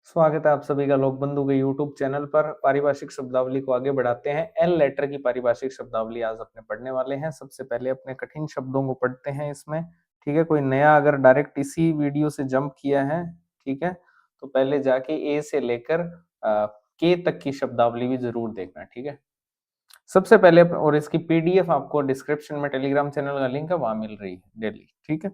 स्वागत है आप सभी का लोक बंधु के YouTube चैनल पर। पारिभाषिक शब्दावली को आगे बढ़ाते हैं। एल लेटर की पारिभाषिक शब्दावली आज अपने पढ़ने वाले हैं। सबसे पहले अपने कठिन शब्दों को पढ़ते हैं इसमें, ठीक है। कोई नया अगर डायरेक्ट इसी वीडियो से जंप किया है, ठीक है, तो पहले जाके ए से लेकर के तक की शब्दावली भी जरूर देखना, ठीक है। सबसे पहले और इसकी पीडीएफ आपको डिस्क्रिप्शन में टेलीग्राम चैनल का लिंक है, वहां मिल रही है डेली, ठीक है।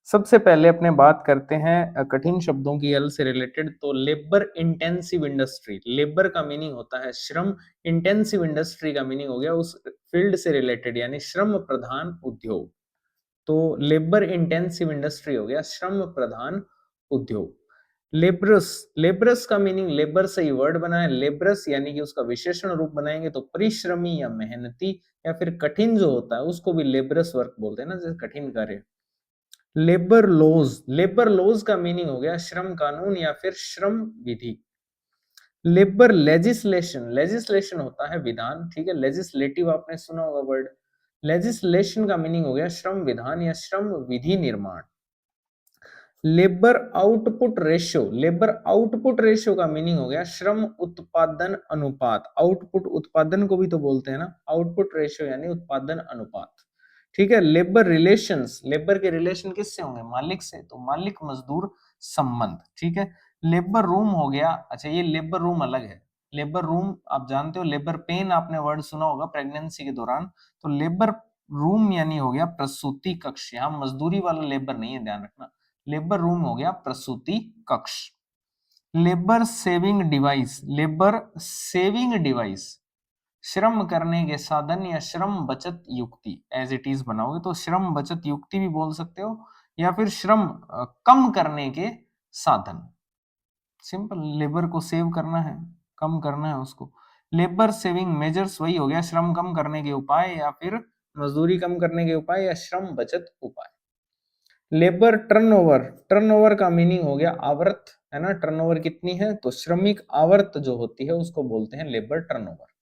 सबसे पहले अपने बात करते हैं कठिन शब्दों की एल से रिलेटेड। तो लेबर इंटेंसिव इंडस्ट्री, लेबर का मीनिंग होता है श्रम, इंटेंसिव इंडस्ट्री का मीनिंग हो गया उस फील्ड से रिलेटेड, यानी श्रम प्रधान उद्योग। तो लेबर इंटेंसिव इंडस्ट्री हो गया श्रम प्रधान उद्योग। लेबरस, लेबरस का मीनिंग लेबर से ही वर्ड बना है, लेबरस यानी कि उसका विशेषण रूप बनाएंगे तो परिश्रमी या मेहनती या फिर कठिन जो होता है उसको भी लेबरस वर्क बोलते हैं ना, जैसे कठिन कार्य। लेबर लॉज, लेबर लॉज का मीनिंग हो गया श्रम कानून या फिर श्रम विधि। लेबर लेजिस्लेशन, लेजिस्लेशन होता है विधान, ठीक है। लेजिस्लेटिव आपने सुना होगा वर्ड। लेजिस्लेशन का मीनिंग हो गया श्रम विधान या श्रम विधि निर्माण। Labour output ratio, labour output ratio का मीनिंग हो गया श्रम उत्पादन अनुपात। आउटपुट उत्पादन को भी तो बोलते हैं ना, आउटपुट रेशियो यानी उत्पादन अनुपात, ठीक है। लेबर रिलेशंस, लेबर के रिलेशन किससे होंगे? मालिक से, तो मालिक मजदूर संबंध, ठीक है। लेबर रूम हो गया, अच्छा ये लेबर रूम अलग है। लेबर रूम आप जानते हो, लेबर पेन आपने वर्ड सुना होगा प्रेगनेंसी के दौरान। तो लेबर रूम यानी हो गया प्रसूति कक्ष, यहाँ मजदूरी वाला लेबर नहीं है, ध्यान रखना। लेबर रूम हो गया प्रसूति कक्ष। Labour saving device, labour saving device श्रम करने के साधन या श्रम बचत युक्ति, एज इट इज बनाओगे तो श्रम बचत युक्ति भी बोल सकते हो या फिर श्रम कम करने के साधन। सिंपल, लेबर को सेव करना है, कम करना है उसको। लेबर सेविंग मेजर्स वही हो गया श्रम कम करने के उपाय या फिर मजदूरी कम करने के उपाय या श्रम बचत उपाय। लेबर टर्नओवर, टर्नओवर का मीनिंग हो गया आवर्त, है ना। टर्नओवर कितनी है? तो श्रमिक आवर्त जो होती है उसको बोलते हैं लेबर टर्नओवर।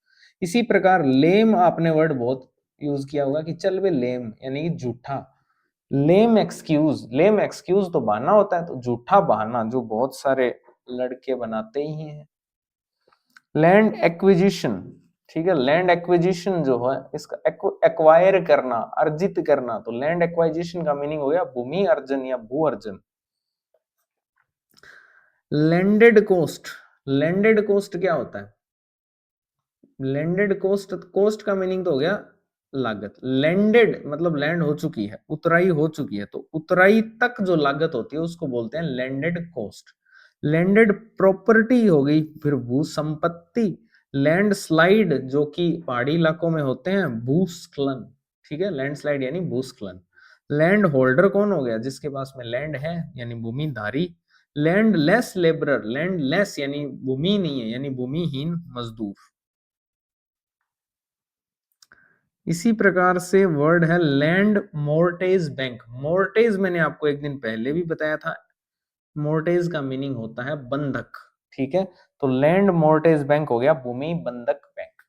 इसी प्रकार लेम आपने वर्ड बहुत यूज किया होगा कि चल वे लेम यानी कि झूठा। लेम एक्सक्यूज, लेम एक्सक्यूज तो बहाना होता है, तो झूठा बहाना जो बहुत सारे लड़के बनाते ही हैं। लैंड एक्विजिशन, ठीक है। लैंड एक्विजिशन जो है इसका एक्वायर करना, अर्जित करना, तो लैंड एक्वाजिशन का मीनिंग हो गया भूमि अर्जन या भू अर्जन। लैंडेड कोस्ट, लैंडेड कोस्ट क्या होता है? लैंडेड कोस्ट, कोस्ट का मीनिंग तो हो गया लागत। लैंडेड मतलब लैंड हो चुकी है, उतराई हो चुकी है, तो उतराई तक जो लागत होती है उसको बोलते हैं लैंडेड कोस्ट। लैंडेड प्रॉपर्टी हो गई फिर भू संपत्ति। लैंड स्लाइड जो कि पहाड़ी इलाकों में होते हैं, भूस्खलन, ठीक है। लैंड स्लाइड यानी भूस्खलन। लैंड होल्डर कौन हो गया? जिसके पास में लैंड है यानी भूमिधारी। Landless labourer, landless यानी भूमि नहीं है यानी भूमिहीन मजदूर। इसी प्रकार से वर्ड है लैंड मोर्टेज बैंक। मोर्टेज मैंने आपको एक दिन पहले भी बताया था, मोर्टेज का मीनिंग होता है बंधक, ठीक है। तो लैंड मोर्टेज बैंक हो गया भूमि बंधक बैंक।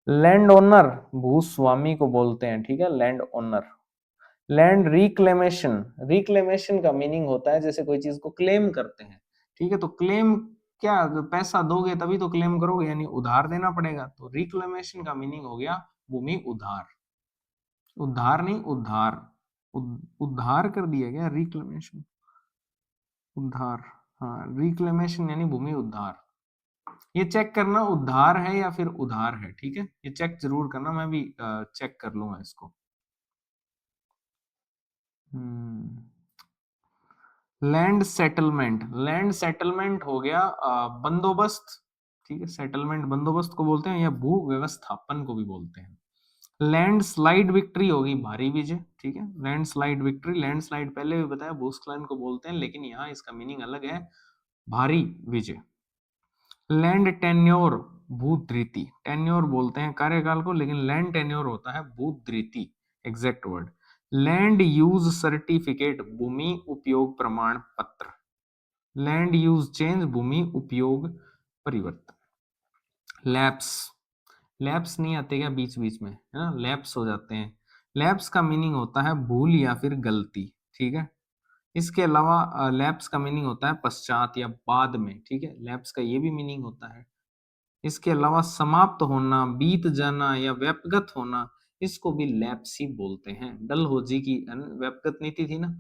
लैंड ओनर भूस्वामी को बोलते हैं, ठीक है, land owner. Land reclamation, reclamation का मीनिंग होता है जैसे कोई चीज को क्लेम करते हैं, ठीक है। तो क्लेम क्या, पैसा दोगे तभी तो क्लेम करोगे, यानी उधार देना पड़ेगा। तो रिक्लेमेशन का मीनिंग हो गया भूमि उधार। उद्धार नहीं, उद्धार, उद्धार कर दिया गया, रिक्लेमेशन, उद्धार। हाँ, रिक्लेमेशन यानी भूमि उद्धार। ये चेक करना उद्धार है या फिर उधार है, ठीक है, ये चेक जरूर करना, मैं भी चेक कर लूंगा इसको। लैंड सेटलमेंट, लैंड सेटलमेंट हो गया बंदोबस्त, ठीक है। सेटलमेंट बंदोबस्त को बोलते हैं या भू व्यवस्थापन को भी बोलते हैं। लैंड स्लाइड विक्ट्री होगी भारी विजय, ठीक है। Land slide victory, land slide पहले भी बताया भूस्खलन को बोलते हैं, लेकिन यहाँ इसका मीनिंग अलग है, भारी विजय। लैंड टेन्योर भूधृति, टेन्योर बोलते हैं कार्यकाल को, लेकिन लैंड टेन्योर होता है भूधृति, exact word. Land use certificate भूमि उपयोग प्रमाण पत्र। लैंड यूज चेंज भूमि उपयोग परिवर्तन। लैप्स, लैप्स नहीं आते क्या बीच बीच में, है ना, लैप्स हो जाते हैं। लैप्स का मीनिंग होता है भूल या फिर गलती, ठीक है। इसके अलावा लैप्स का मीनिंग होता है पश्चात या बाद में, ठीक है, लैप्स का ये भी मीनिंग होता है। इसके अलावा समाप्त होना, बीत जाना या व्यपगत होना, इसको भी लैप्स ही बोलते हैं। डलहौजी की व्यपगत नीति थी ना,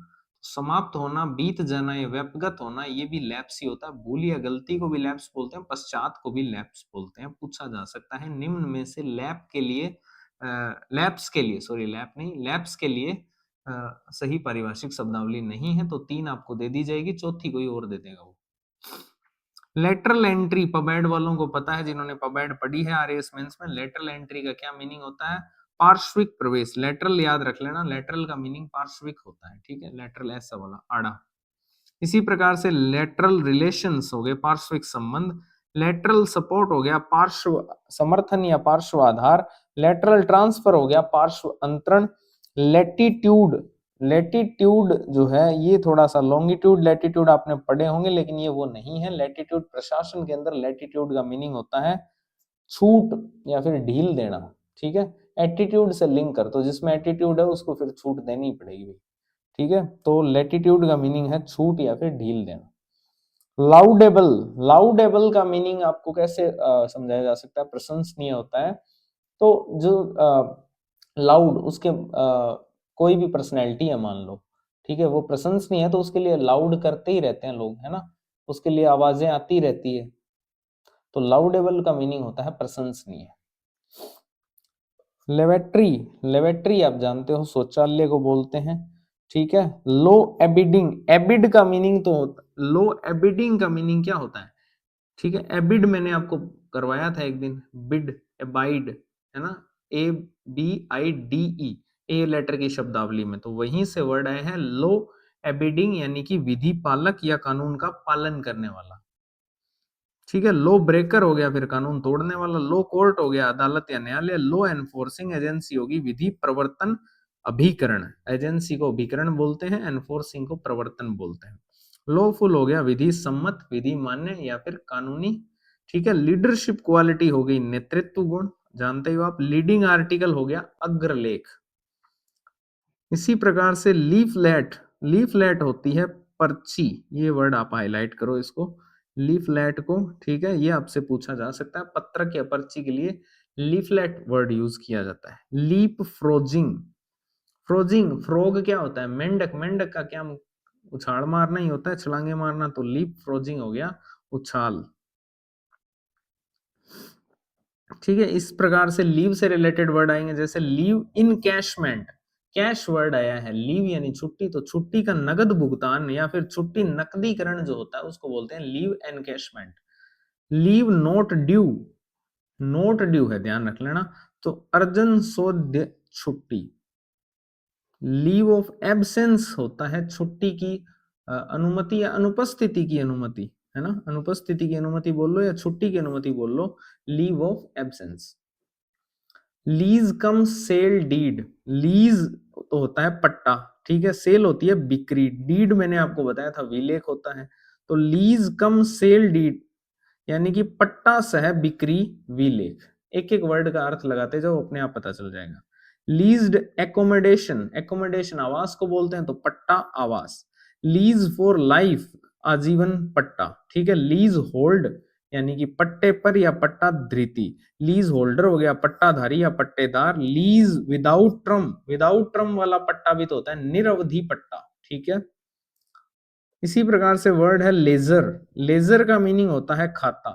समाप्त होना, बीत जाना या व्यपगत होना, ये भी लैप्स ही होता है। भूल या गलती को भी लैप्स बोलते हैं, पश्चात को भी लैप्स बोलते हैं। पूछा जा सकता है निम्न में से लैप के लिए लैप्स के लिए, सॉरी लैप नहीं, लैप्स के लिए सही पारिभाषिक शब्दावली नहीं है, तो 3 आपको दे दी जाएगी, चौथी कोई और दे देगा वो। लेटरल एंट्री, पबैड वालों को पता है, जिन्होंने पबैड पढ़ी है आरएएस मेंस में, लेटरल एंट्री का क्या मीनिंग होता है? पार्श्विक प्रवेश। लेटरल याद रख लेना, लेटरल का मीनिंग पार्श्विक होता है, ठीक है, लेटरल ऐसा वाला आड़ा। इसी प्रकार से लेटरल रिलेशंस हो गए, पार्श्विक संबंध। लेटरल सपोर्ट हो गया, पार्श्व समर्थन या पार्श्व आधार। लेटरल ट्रांसफर हो गया, पार्श्व अंतरण। लेटिट्यूड, लेटिट्यूड जो है ये थोड़ा सा, लॉन्गिट्यूड लेटिट्यूड आपने पढ़े होंगे, लेकिन ये वो नहीं है। लेटिट्यूड प्रशासन के अंदर लेटिट्यूड का मीनिंग होता है छूट या फिर ढील देना, ठीक है। एटीट्यूड से लिंक कर, तो जिसमें एटीट्यूड है उसको फिर छूट देनी पड़ेगी, ठीक है। तो लेटिट्यूड का मीनिंग है छूट या फिर ढील देना। लाउडेबल, लाउडेबल का मीनिंग आपको कैसे समझाया जा सकता है? प्रशंसनीय होता है। तो जो लाउड, उसके कोई भी पर्सनैलिटी है मान लो, ठीक है, वो प्रशंसनीय है, तो उसके लिए लाउड करते ही रहते हैं लोग, है ना, उसके लिए आवाजें आती रहती है। तो लाउडेबल का मीनिंग होता है प्रशंसनीय। लेवेट्री, लेवेट्री आप जानते हो शौचालय को बोलते हैं, ठीक है। लो एबिडिंग, एबिड का मीनिंग तो होता, लो एबिडिंग का मीनिंग क्या होता है? ठीक है, एबिड मैंने आपको करवाया था एक दिन, बिड, एबाइड, है ना, ABIDE, ए लेटर की शब्दावली में, तो वहीं से वर्ड आए हैं लो एबिडिंग, यानी कि विधि पालक या कानून का पालन करने वाला, ठीक है। लो ब्रेकर हो गया फिर कानून तोड़ने वाला। लो कोर्ट हो गया अदालत या न्यायालय। लो एनफोर्सिंग एजेंसी होगी विधि प्रवर्तन अभिकरण, एजेंसी को अभिकरण बोलते हैं, एनफोर्सिंग को प्रवर्तन बोलते हैं। लॉफुल हो गया विधि सम्मत, विधि मान्य या फिर कानूनी, ठीक है। लीडरशिप क्वालिटी हो गई नेतृत्व गुण, जानते हो आप। लीडिंग आर्टिकल हो गया अग्रलेख। इसी प्रकार से लीफलेट, लीफलेट होती है पर्ची, ये वर्ड आप हाईलाइट करो इसको, लीफलेट को, ठीक है, ये आपसे पूछा जा सकता है। पत्रक या पर्ची के लिए लीफलेट वर्ड यूज किया जाता है। लीप फ्रोजिंग, फ्रोजिंग, फ्रोग क्या होता है? मेंढक, मेंढक का क्या, उछाल मारना ही होता है, छलांगे मारना, तो लीप फ्रोजिंग हो गया उछाल, ठीक है। इस प्रकार से लीव से रिलेटेड वर्ड आएंगे, जैसे लीव इनकैशमेंट, कैश वर्ड आया है, लीव यानी छुट्टी, तो छुट्टी का नगद भुगतान या फिर छुट्टी नकदीकरण जो होता है उसको बोलते हैं leave encashment. Leave note due, note due है, ध्यान रख लेना, तो अर्जन सोध्य छुट्टी। लीव ऑफ एब्सेंस होता है छुट्टी की अनुमति या अनुपस्थिति की अनुमति, है ना, अनुपस्थिति की अनुमति बोल लो या छुट्टी की अनुमति बोल लो, leave of absence. Lease cum sale deed, lease तो होता है पट्टा, ठीक है, सेल होती है बिक्री, डीड मैंने आपको बताया था विलेख होता है, तो लीज कम सेल डीड यानी कि पट्टा सह बिक्री विलेख। एक एक वर्ड का अर्थ लगाते जाओ, अपने आप पता चल जाएगा। लीज्ड एकोमोडेशन, एकोमोडेशन आवास को बोलते हैं, तो पट्टा आवास। लीज फॉर लाइफ, आजीवन पट्टा, ठीक है। लीज होल्ड यानी कि पट्टे पर या पट्टा धृति, लीज होल्डर हो गया पट्टाधारी या पट्टेदार। Lease without term, without term वाला पट्टा भी तो होता है, निरवधि पट्टा, ठीक है। इसी प्रकार से वर्ड है लेजर, लेजर का मीनिंग होता है खाता।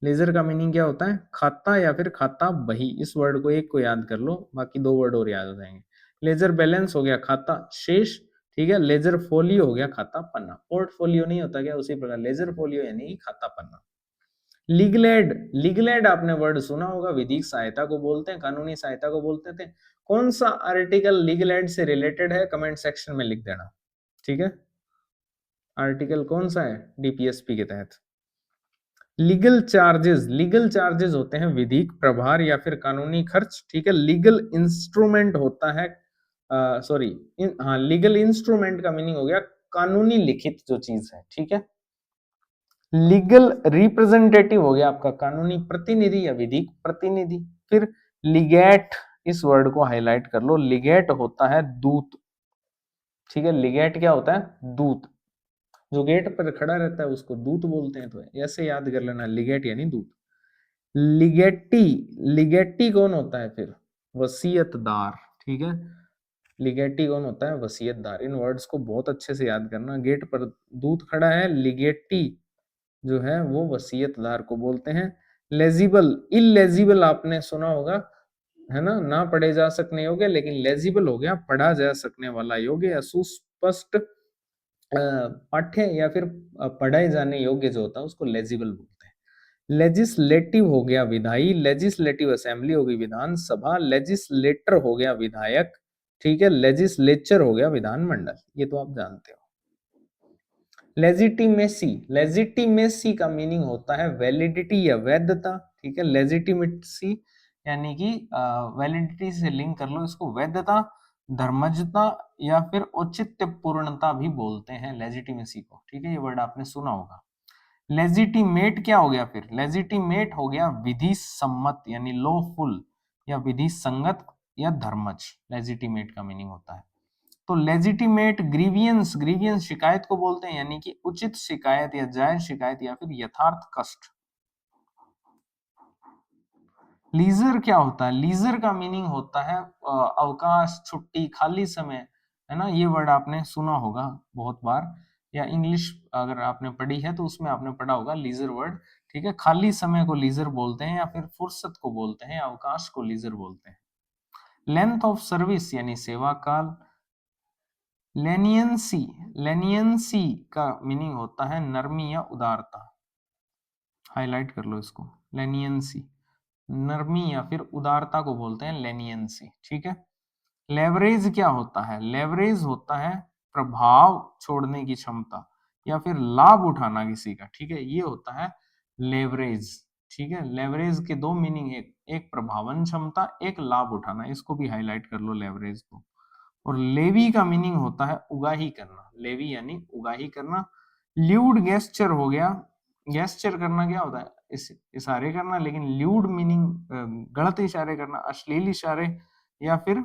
लेजर का मीनिंग क्या होता है? खाता या फिर खाता बही। इस वर्ड को एक को याद कर लो, बाकी 2 वर्ड और याद हो जाएंगे। लेजर बैलेंस हो गया खाता शेष, ठीक है। लेजर फोलियो हो गया खाता पन्ना, पोर्टफोलियो नहीं होता क्या, उसी प्रकार लेजर फोलियो यानी खाता पन्ना। लीगल एड, लीगल एड आपने वर्ड सुना होगा, विधिक सहायता को बोलते हैं, कानूनी सहायता को बोलते थे। कौन सा आर्टिकल लीगल एड से रिलेटेड है, कमेंट सेक्शन में लिख देना, ठीक है। आर्टिकल कौन सा है डीपीएसपी के तहत? लीगल चार्जेस, लीगल चार्जेस होते हैं विधिक प्रभार या फिर कानूनी खर्च, ठीक है। लीगल इंस्ट्रूमेंट होता है, सॉरी, हाँ, लीगल इंस्ट्रूमेंट का मीनिंग हो गया कानूनी लिखित जो चीज है, ठीक है। लीगल रिप्रेजेंटेटिव हो गया आपका कानूनी प्रतिनिधि या विधिक प्रतिनिधि। फिर लिगेट, इस वर्ड को हाईलाइट कर लो, लिगेट होता है दूत, ठीक है। लिगेट क्या होता है? दूत। जो गेट पर खड़ा रहता है उसको दूत बोलते हैं। तो ऐसे याद कर लेना, लिगेट यानी दूत। लिगेटी, लिगेटी कौन होता है फिर? वसीयतदार। ठीक है, लिगेटी कौन होता है? वसीयतदार। इन वर्ड्स को बहुत अच्छे से याद करना। गेट पर दूत खड़ा है, लिगेटी जो है वो वसीयतदार को बोलते हैं। लेजिबल, इलेजिबल आपने सुना होगा, है ना पढ़े जा सकने योग्य, लेकिन लेजिबल हो गया पढ़ा जा सकने वाला योग्य या सुस्पष्ट पाठ्य या फिर पढ़ाए जाने योग्य जो होता है उसको लेजिबल बोलते हैं। लेजिस्लेटिव हो गया विधायी, लेजिस्लेटिव असेंबली होगी विधान सभा, लेजिस्लेटर हो गया विधायक, ठीक है, लेजिस्लेचर हो गया विधानमंडल। ये तो आप जानते हो। लेजिटिमेसी, लेजिटिमेसी का मीनिंग होता है वैलिडिटी या वैधता। ठीक है, लेजिटिमेसी यानी कि वैलिडिटी से लिंक कर लो इसको, वैधता, धर्मजता या फिर औचित्य पूर्णता भी बोलते हैं लेजिटिमेसी को। ठीक है, ये वर्ड आपने सुना होगा। लेजिटिमेट क्या हो गया फिर? लेजिटिमेट हो गया विधि सम्मत यानी लॉफुल या विधि संगत या धर्मज। लेजिटिमेट का मीनिंग होता है। तो लेजिटिमेट ग्रीवियंस, ग्रीवियंस शिकायत को बोलते हैं यानी कि उचित शिकायत या जायज शिकायत या फिर यथार्थ कष्ट। लीजर क्या होता है? लीजर का मीनिंग होता है अवकाश, छुट्टी, खाली समय, है ना। ये वर्ड आपने सुना होगा बहुत बार, या इंग्लिश अगर आपने पढ़ी है तो उसमें आपने पढ़ा होगा लीजर वर्ड। ठीक है, खाली समय को लीजर बोलते हैं या फिर फुर्सत को बोलते हैं, या अवकाश को लीजर बोलते हैं। लेंथ ऑफ सर्विस यानी सेवा काल। लेनियंसी, लेनियंसी का मीनिंग होता है नरमी या उदारता। हाईलाइट कर लो इसको, लेनियंसी, नरमी या फिर उदारता को बोलते हैं लेनियंसी। ठीक है। लेवरेज क्या होता है? लेवरेज होता है प्रभाव छोड़ने की क्षमता या फिर लाभ उठाना किसी का। ठीक है, ये होता है लेवरेज। ठीक है, लेवरेज के दो मीनिंग, एक प्रभावन क्षमता, एक लाभ उठाना। इसको भी हाईलाइट कर लो लेवरेज को। और लेवी का मीनिंग होता है उगाही करना। लेवी यानी उगाही करना। ल्यूड गेस्चर हो गया। गेस्चर करना क्या होता है? इशारे करना, लेकिन ल्यूड मीनिंग गलत इशारे करना, अश्लील इशारे या फिर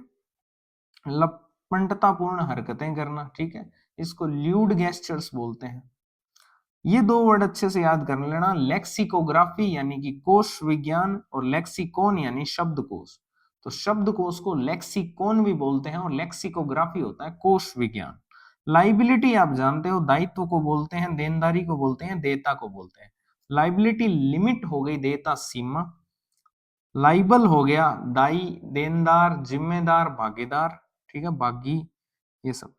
लपंटतापूर्ण हरकतें करना। ठीक है, इसको ल्यूड गेस्चर्स बोलते हैं। ये दो वर्ड अच्छे से याद कर लेना, लेक्सिकोग्राफी यानी कि कोश विज्ञान, और लेक्सिकॉन यानी शब्दकोश। तो शब्दकोश को लेक्सिकॉन भी बोलते हैं और लेक्सिकोग्राफी होता है कोश विज्ञान। लाइबिलिटी आप जानते हो, दायित्व को बोलते हैं, देनदारी को बोलते हैं, देयता को बोलते हैं। लाइबिलिटी लिमिट हो गई, देयता सीमा। लाइबल हो गया दाई, देनदार, जिम्मेदार, भागीदार। ठीक है, बागी, ये सब।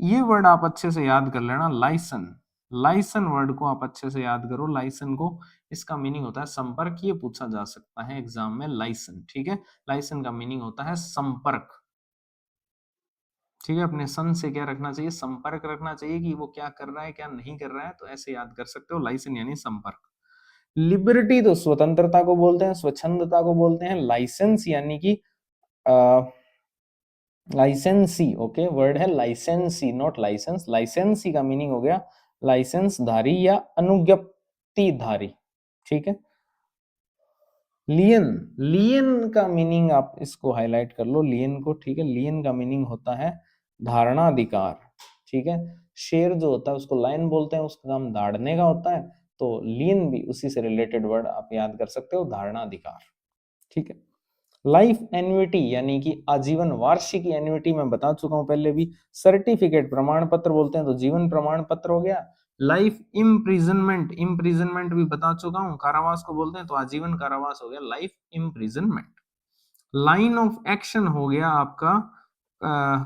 ये वर्ड आप अच्छे से याद कर लेना, लाइसन। लाइसन वर्ड को आप अच्छे से याद करो, लाइसन को। इसका मीनिंग होता है संपर्क। ये पूछा जा सकता है एग्जाम में, लाइसन। ठीक है, लाइसन का मीनिंग होता है संपर्क। ठीक है, अपने सन से क्या रखना चाहिए? संपर्क रखना चाहिए कि वो क्या कर रहा है क्या नहीं कर रहा है। तो ऐसे याद कर सकते हो, लाइसन यानी संपर्क। लिबर्टी तो स्वतंत्रता को बोलते हैं, स्वच्छंदता को बोलते हैं। लाइसेंस यानी कि लाइसेंसी। ओके, वर्ड है लाइसेंसी, नॉट लाइसेंस। लाइसेंसी का मीनिंग हो गया लाइसेंस धारी या अनुज्ञप्ति धारी। ठीक है। लियन, लियन का मीनिंग आप इसको हाईलाइट कर लो, लियन को। ठीक है, लियन का मीनिंग होता है धारणाधिकार। ठीक है, शेर जो होता है उसको लायन बोलते हैं, उसका काम दाड़ने का होता है। तो लियन भी उसी से रिलेटेड वर्ड आप याद कर सकते हो, धारणाधिकार। ठीक है। लाइफ एन्युटी यानी कि आजीवन वार्षिकी। एन्युटी मैं बता चुका हूं पहले भी। सर्टिफिकेट, प्रमाण पत्र बोलते हैं, तो जीवन प्रमाण पत्र हो गया। लाइफ इम्प्रिजनमेंट, इम्प्रिजनमेंट भी बता चुका हूं, कारावास को बोलते हैं, तो आजीवन कारावास हो गया life imprisonment. Line of action हो गया आपका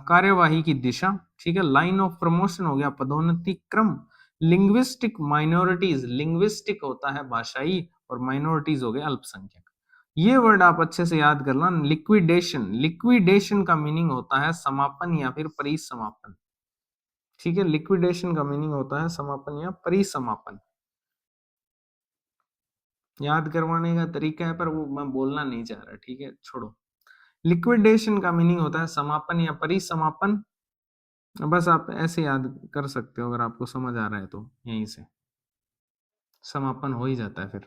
कार्यवाही की दिशा। ठीक है, लाइन ऑफ प्रमोशन हो गया पदोन्नति क्रम। लिंग्विस्टिक माइनॉरिटीज, लिंग्विस्टिक होता है भाषाई, और माइनॉरिटीज हो गए अल्पसंख्यक। ये वर्ड आप अच्छे से याद करना। लिक्विडेशन, लिक्विडेशन का मीनिंग होता है समापन या फिर परिसमापन। ठीक है, लिक्विडेशन का मीनिंग होता है समापन या परिसमापन। याद करवाने का तरीका है पर वो मैं बोलना नहीं चाह रहा। ठीक है, छोड़ो। लिक्विडेशन का मीनिंग होता है समापन या परिसमापन। बस आप ऐसे याद कर सकते हो, अगर आपको समझ आ रहा है तो यहीं से समापन हो ही जाता है फिर।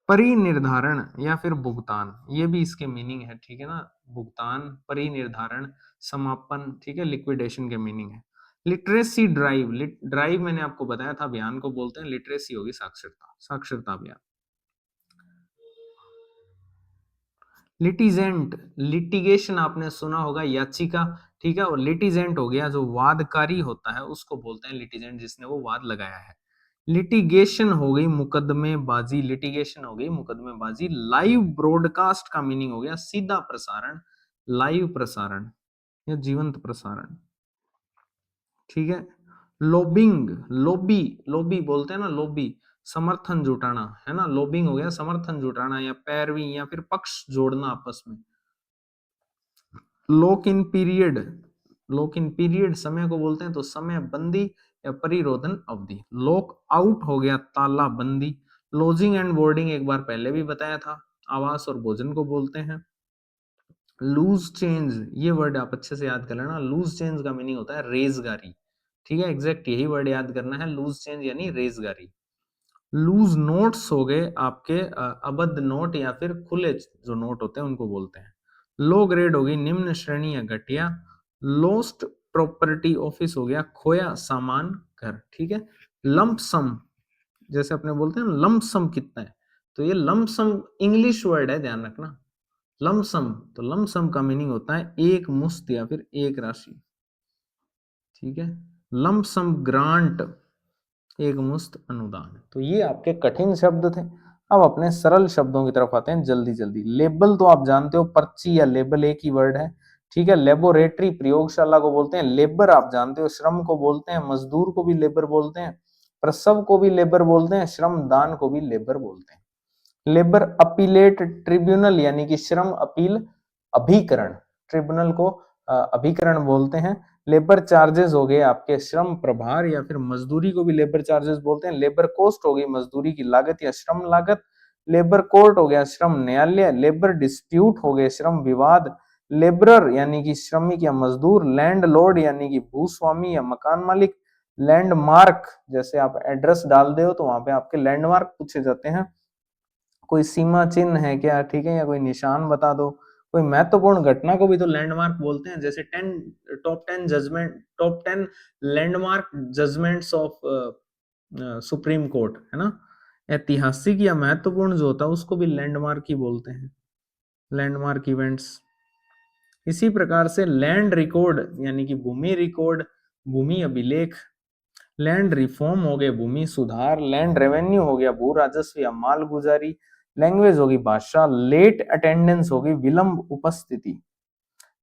परिनिर्धारण या फिर भुगतान, ये भी इसके मीनिंग है, ठीक है ना। भुगतान, परिनिर्धारण, समापन, ठीक है, लिक्विडेशन के मीनिंग है। लिटरेसी ड्राइव, ड्राइव मैंने आपको बताया था, अभियान को बोलते हैं। लिटरेसी होगी साक्षरता, साक्षरता अभियान। लिटिजेंट, लिटिगेशन आपने सुना होगा, याचिका, ठीक है, और लिटिजेंट हो गया जो वादकारी होता है, उसको बोलते हैं लिटिजेंट, जिसने वो वाद लगाया है। लिटिगेशन हो गई मुकदमेबाजी, लिटिगेशन हो गई मुकदमेबाजी। लाइव ब्रॉडकास्ट का मीनिंग हो गया सीधा प्रसारण, लाइव प्रसारण या जीवंत प्रसारण, ठीक है। लॉबिंग, लॉबी, लॉबी बोलते हैं ना, लॉबी, समर्थन जुटाना, है ना। लॉबिंग हो गया समर्थन जुटाना या पैरवी या फिर पक्ष जोड़ना आपस में। Lock in period, lock in period समय को बोलते हैं, तो समय बंदी या परिरोधन अवधि। लॉक आउट हो गया ताला बंदी। लॉजिंग एंड बोर्डिंग एक बार पहले भी बताया था, आवास और भोजन को बोलते हैं। लूज चेंज, ये वर्ड आप अच्छे से याद कर लेना। लूज चेंज का मीनिंग होता है रेजगारी, ठीक है, एग्जैक्ट यही वर्ड याद करना है, लूज चेंज यानी रेजगारी। लूज नोट्स हो गए आपके अबद्ध नोट या फिर खुले जो नोट होते हैं उनको बोलते हैं। लो ग्रेड होगी निम्न श्रेणी या घटिया। लोस्ट प्रॉपर्टी ऑफिस हो गया खोया सामान घर, ठीक है। लंप सम, जैसे अपने बोलते हैं लंप सम कितना है, तो ये लंप सम इंग्लिश वर्ड है, ध्यान रखना। लंप सम, तो लंप सम का मीनिंग होता है एक मुश्त या फिर एक राशि, ठीक है। लंप सम ग्रांट, एक मुश्त अनुदान। तो ये आपके कठिन शब्द थे। अब अपने सरल शब्दों की तरफ आते हैं जल्दी जल्दी। लेबल तो आप जानते हो, पर्ची या लेबल एक ही वर्ड है, ठीक है। लेबोरेटरी, प्रयोगशाला को बोलते हैं। लेबर आप जानते हो, श्रम को बोलते हैं। मजदूर को भी लेबर बोलते हैं। प्रसव को भी लेबर बोलते हैं। श्रम दान को भी लेबर बोलते हैं। लेबर अपीलेट ट्रिब्यूनल यानी कि श्रम अपील अभिकरण, ट्रिब्यूनल को अभिकरण बोलते हैं। लेबर चार्जेस हो गए आपके श्रम प्रभार या फिर मजदूरी को भी लेबर चार्जेस बोलते हैं। लेबर कॉस्ट हो गई मजदूरी की लागत या श्रम लागत। लेबर कोर्ट हो गया श्रम न्यायालय। लेबर डिस्प्यूट हो गए श्रम विवाद। लेबरर यानी कि श्रमिक या मजदूर। लैंडलॉर्ड यानी कि भूस्वामी या मकान मालिक। लैंडमार्क, जैसे आप एड्रेस डाल दे हो तो वहां पे आपके लैंडमार्क पूछे जाते हैं। कोई सीमा चिन्ह है क्या, ठीक है, या कोई निशान बता दो। कोई महत्वपूर्ण घटना को भी तो लैंडमार्क बोलते हैं, जैसे top 10 landmark judgments of supreme court, है ना। ऐतिहासिक या महत्वपूर्ण जो होता है उसको भी लैंडमार्क ही बोलते हैं, लैंडमार्क इवेंट्स। इसी प्रकार से लैंड रिकॉर्ड यानी कि भूमि रिकॉर्ड, भूमि अभिलेख। लैंड रिफॉर्म हो गए भूमि सुधार। लैंड रेवेन्यू हो गया भू राजस्व या माल गुजारी। लैंग्वेज होगी भाषा। लेट अटेंडेंस होगी विलंब उपस्थिति।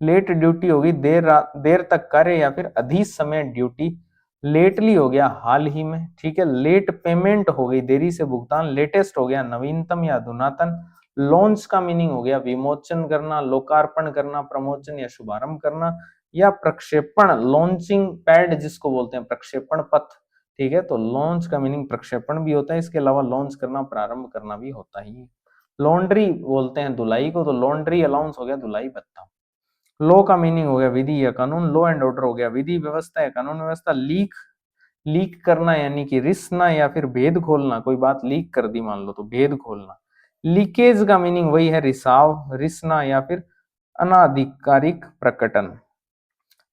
लेट ड्यूटी होगी देर तक कार्य या फिर अधिक समय ड्यूटी। लेटली हो गया हाल ही में, ठीक है। लेट पेमेंट हो गई देरी से भुगतान। लेटेस्ट हो गया नवीनतम या अधुनातन। लॉन्च का मीनिंग हो गया विमोचन करना, लोकार्पण करना, प्रमोचन या शुभारंभ करना, या प्रक्षेपण, लॉन्चिंग पैड जिसको बोलते हैं, प्रक्षेपण पथ, ठीक है। तो लॉन्च का मीनिंग प्रक्षेपण भी होता है, इसके अलावा लॉन्च करना, प्रारंभ करना भी होता ही। लॉन्ड्री बोलते हैं धुलाई को, तो लॉन्ड्री अलाउंस हो गया धुलाई भत्ता। लॉ का मीनिंग हो गया विधि या कानून। लॉ एंड ऑर्डर हो गया विधि व्यवस्था या कानून व्यवस्था। लीक, लीक करना यानी कि रिसना या फिर भेद खोलना, कोई बात लीक कर दी मान लो तो भेद खोलना। लीकेज का मीनिंग वही है रिसाव, रिसना या फिर अनाधिकारिक प्रकटन।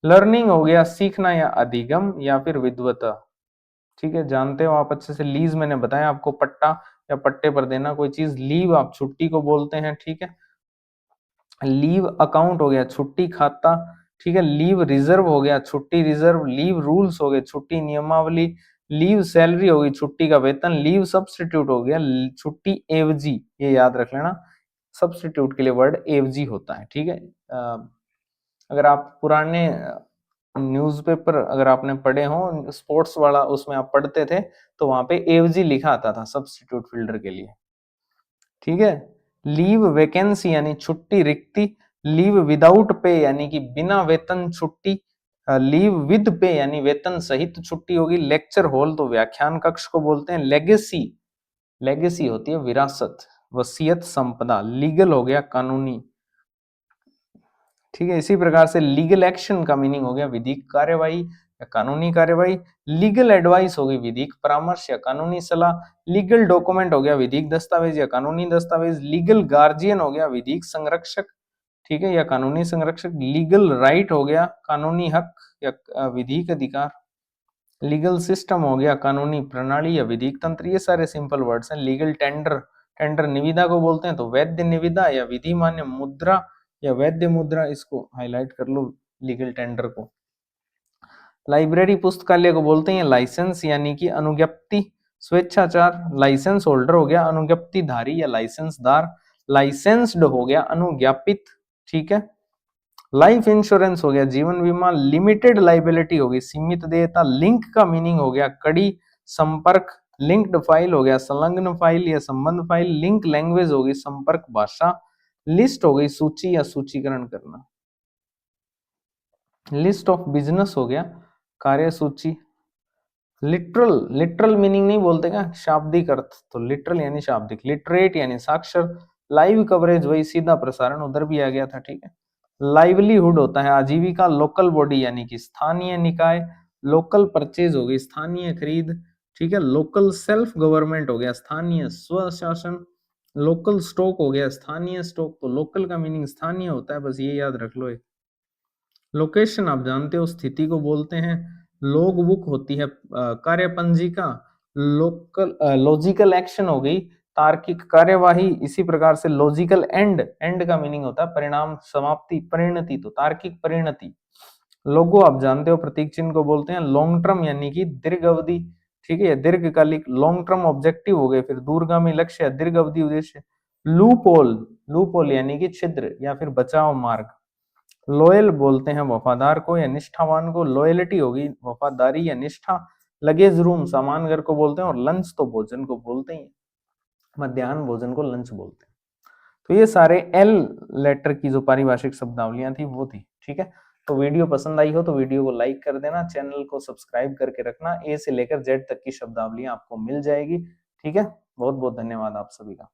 लर्निंग हो गया सीखना या अधिगम या फिर विद्वता, ठीक है, जानते हो आप अच्छे से। लीज मैंने बताया आपको, पट्टा या पट्टे पर देना कोई चीज। लीव आप छुट्टी को बोलते हैं, ठीक है। लीव अकाउंट हो गया छुट्टी खाता, ठीक है। लीव रिजर्व हो गया छुट्टी रिजर्व। लीव रूल्स हो गए छुट्टी नियमावली। लीव सैलरी हो गई छुट्टी का वेतन। लीव सब्स्टिट्यूट हो गया छुट्टी एवजी, ये याद रख लेना, सब्स्टिट्यूट के लिए वर्ड एवजी होता है, ठीक है। अगर आप पुराने न्यूज़पेपर अगर आपने पढ़े हो स्पोर्ट्स वाला, उसमें आप पढ़ते थे तो वहां पे एवजी लिखा आता था सब्स्टिट्यूट फील्डर के लिए, ठीक है। लीव वैकेंसी यानी छुट्टी रिक्ति। लीव विदाउट पे यानी कि बिना वेतन छुट्टी। लीव विद पे यानी वेतन सहित छुट्टी होगी। लेक्चर हॉल तो व्याख्यान कक्ष को बोलते हैं। लेगेसी, लेगेसी होती है विरासत, वसीयत, संपदा। लीगल हो गया कानूनी, ठीक है। इसी प्रकार से लीगल एक्शन का मीनिंग हो गया विधिक कार्यवाही। या कानूनी कार्यवाही। लीगल एडवाइस होगी विधिक परामर्श या कानूनी सलाह। लीगल डॉक्यूमेंट हो गया विधिक दस्तावेज या कानूनी दस्तावेज। लीगल गार्जियन हो गया विधिक संरक्षक, ठीक है, या कानूनी संरक्षक। लीगल राइट हो गया कानूनी हक या विधिक अधिकार। लीगल सिस्टम हो गया कानूनी प्रणाली या विधिक तंत्र। ये सारे सिंपल वर्ड्स हैं। लीगल टेंडर, टेंडर निविदा को बोलते हैं, तो वैध निविदा या विधि मान्य मुद्रा या वैध मुद्रा, इसको हाईलाइट कर लो लीगल टेंडर को। लाइब्रेरी पुस्तकालय को बोलते हैं लाइसेंस यानी कि अनुज्ञप्ति। स्वेच्छाचार, लाइसेंस होल्डर हो गया अनुज्ञप्ति धारी या लाइसेंसदार। लाइसेंस्ड हो गया अनुज्ञापित, ठीक है। लाइफ इंश्योरेंस हो गया जीवन बीमा। लिमिटेड लाइबिलिटी हो गई सीमित देयता। लिंक का मीनिंग हो गया कड़ी, संपर्क। लिंक्ड फाइल हो गया संलग्न फाइल या संबंध फाइल। लिंक लैंग्वेज हो गई संपर्क भाषा। लिस्ट हो गई सूची या सूचीकरण करना। लिस्ट ऑफ बिजनेस हो गया कार्य सूची। लिटरल, लिटरल मीनिंग नहीं बोलते क्या, शाब्दिक अर्थ, तो लिटरल यानी शाब्दिक। लिटरेट यानी साक्षर। लाइव कवरेज वही सीधा प्रसारण, उधर भी आ गया था, ठीक है। लाइवलीहुड होता है आजीविका। लोकल बॉडी यानी कि स्थानीय निकाय। लोकल परचेज हो गई स्थानीय खरीद, ठीक है। लोकल सेल्फ गवर्नमेंट हो गया स्थानीय स्वशासन। लोकल स्टॉक हो गया स्थानीय स्टॉक, तो लोकल का मीनिंग स्थानीय होता है, बस ये याद रख लो। एक लोकेशन आप जानते हो स्थिति को बोलते हैं। लॉग बुक होती है कार्य पंजिका। लोकल लॉजिकल एक्शन हो गई तार्किक कार्यवाही। इसी प्रकार से लॉजिकल एंड, एंड का मीनिंग होता है परिणाम समाप्ति परिणति, तो तार्किक परिणति। लोगो आप जानते हो प्रतीक चिन्ह को बोलते हैं लॉन्ग टर्म यानी कि दीर्घ अवधि, ठीक है, दीर्घकालिक। लॉन्ग टर्म ऑब्जेक्टिव हो गए, फिर दूरगामी लक्ष्य या दीर्घ अवधि उद्देश्य। लूप होल, लूप होल यानी कि छिद्र या फिर बचाव मार्ग। लॉयल बोलते हैं वफादार को या निष्ठावान को। लॉयलिटी होगी वफादारी या निष्ठा। लगेज रूम सामान घर को बोलते हैं, और लंच तो भोजन को बोलते हैं, मध्याह्न भोजन को लंच बोलते हैं। तो ये सारे एल लेटर की जो पारिभाषिक शब्दावलियां थी वो थी, ठीक है। तो वीडियो पसंद आई हो तो वीडियो को लाइक कर देना, चैनल को सब्सक्राइब करके रखना। ए से लेकर जेड तक की शब्दावलियां आपको मिल जाएगी, ठीक है। बहुत बहुत धन्यवाद आप सभी का।